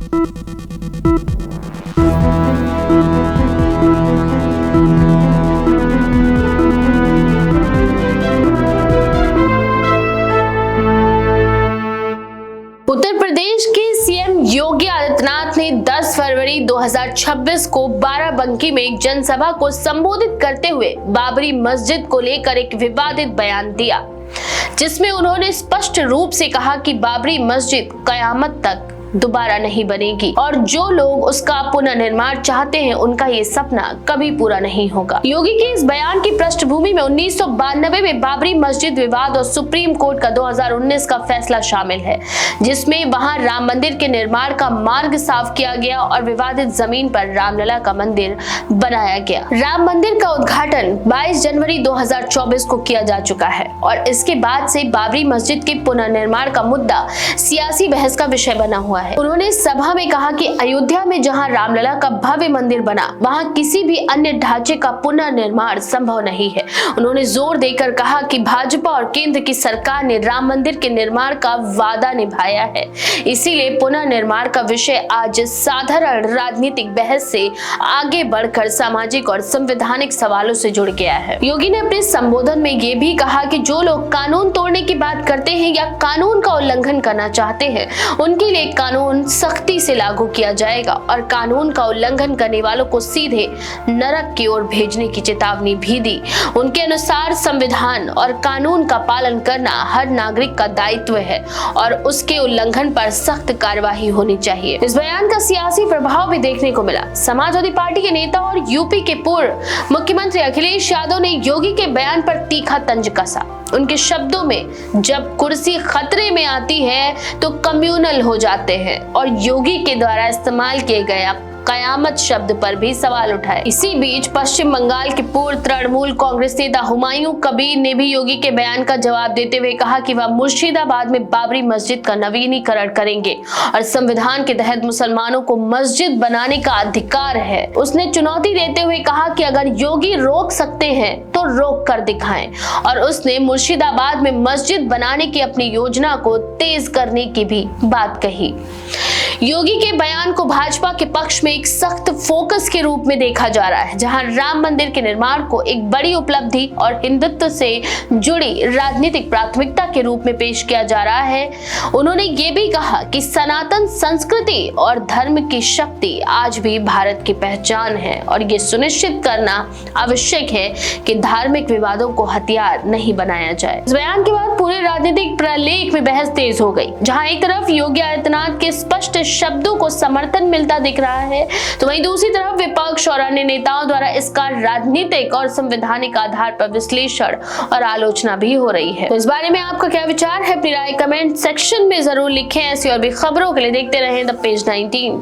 उत्तर प्रदेश के सीएम योगी आदित्यनाथ ने 10 फरवरी 2026 को बाराबंकी में एक जनसभा को संबोधित करते हुए बाबरी मस्जिद को लेकर एक विवादित बयान दिया, जिसमें उन्होंने स्पष्ट रूप से कहा कि बाबरी मस्जिद कयामत तक दोबारा नहीं बनेगी और जो लोग उसका पुनर्निर्माण चाहते हैं उनका ये सपना कभी पूरा नहीं होगा। योगी के इस बयान की पृष्ठभूमि में 1992 में बाबरी मस्जिद विवाद और सुप्रीम कोर्ट का 2019 का फैसला शामिल है, जिसमें वहां राम मंदिर के निर्माण का मार्ग साफ किया गया और विवादित जमीन पर रामलला का मंदिर बनाया गया। राम मंदिर का उद्घाटन 22 जनवरी 2024 को किया जा चुका है और इसके बाद से बाबरी मस्जिद के पुनर्निर्माण का मुद्दा सियासी बहस का विषय बना हुआ है। उन्होंने सभा में कहा कि अयोध्या में जहां रामलला का भव्य मंदिर बना, वहां किसी भी अन्य ढांचे का पुनर्निर्माण संभव नहीं है। उन्होंने जोर देकर कहा कि भाजपा और केंद्र की सरकार ने राम मंदिर के निर्माण का वादा निभाया है, इसीलिए पुनर्निर्माण का विषय आज साधारण राजनीतिक बहस से आगे बढ़कर सामाजिक और संवैधानिक सवालों से जुड़ गया है। योगी ने अपने संबोधन में ये भी कहा कि जो लोग कानून तोड़ने की बात करते हैं या कानून का उल्लंघन करना चाहते हैं, उनके लिए कानून सख्ती से लागू किया जाएगा और कानून का उल्लंघन करने वालों को सीधे नरक की ओर भेजने की चेतावनी भी दी। उनके अनुसार संविधान और कानून का पालन करना हर नागरिक का दायित्व है और उसके उल्लंघन पर सख्त कार्यवाही होनी चाहिए। इस बयान का सियासी प्रभाव भी देखने को मिला। समाजवादी पार्टी के नेता और यूपी के पूर्व मुख्यमंत्री अखिलेश यादव ने योगी के बयान पर तीखा तंज कसा। उनके शब्दों में, जब कुर्सी खतरे में आती है तो कम्युनल हो जाते हैं और योगी के द्वारा इस्तेमाल किए गए कयामत शब्द पर भी सवाल उठाए। इसी बीच पश्चिम बंगाल के पूर्व तृणमूल कांग्रेस नेता हुमायूं कबीर ने भी योगी के बयान का जवाब देते हुए कहा कि वह मुर्शिदाबाद में बाबरी मस्जिद का नवीनीकरण करेंगे और संविधान के तहत मुसलमानों को मस्जिद बनाने का अधिकार है। उसने चुनौती देते हुए कहा कि अगर योगी रोक सकते हैं तो रोक कर दिखाएं और उसने मुर्शिदाबाद में मस्जिद बनाने की अपनी योजना को तेज करने की भी बात कही। योगी के बयान को भाजपा के पक्ष में एक सख्त फोकस के रूप में देखा जा रहा है, जहां राम मंदिर के निर्माण को एक बड़ी उपलब्धि और हिंदुत्व से जुड़ी राजनीतिक प्राथमिकता के रूप में पेश किया जा रहा है। उन्होंने ये भी कहा कि सनातन संस्कृति और धर्म की शक्ति आज भी भारत की पहचान है और ये सुनिश्चित करना आवश्यक है कि धार्मिक विवादों को हथियार नहीं बनाया जाए। इस बयान के बाद पूरे राजनीतिक प्रलेख में बहस तेज हो गई, जहां एक तरफ योगी आदित्यनाथ के स्पष्ट शब्दों को समर्थन मिलता दिख रहा है, तो वहीं दूसरी तरफ विपक्ष और अन्य नेताओं द्वारा इसका राजनीतिक और संवैधानिक आधार पर विश्लेषण और आलोचना भी हो रही है। तो इस बारे में आपका क्या विचार है? अपनी राय कमेंट सेक्शन में जरूर लिखें। ऐसी और भी खबरों के लिए देखते रहें द पेज 19।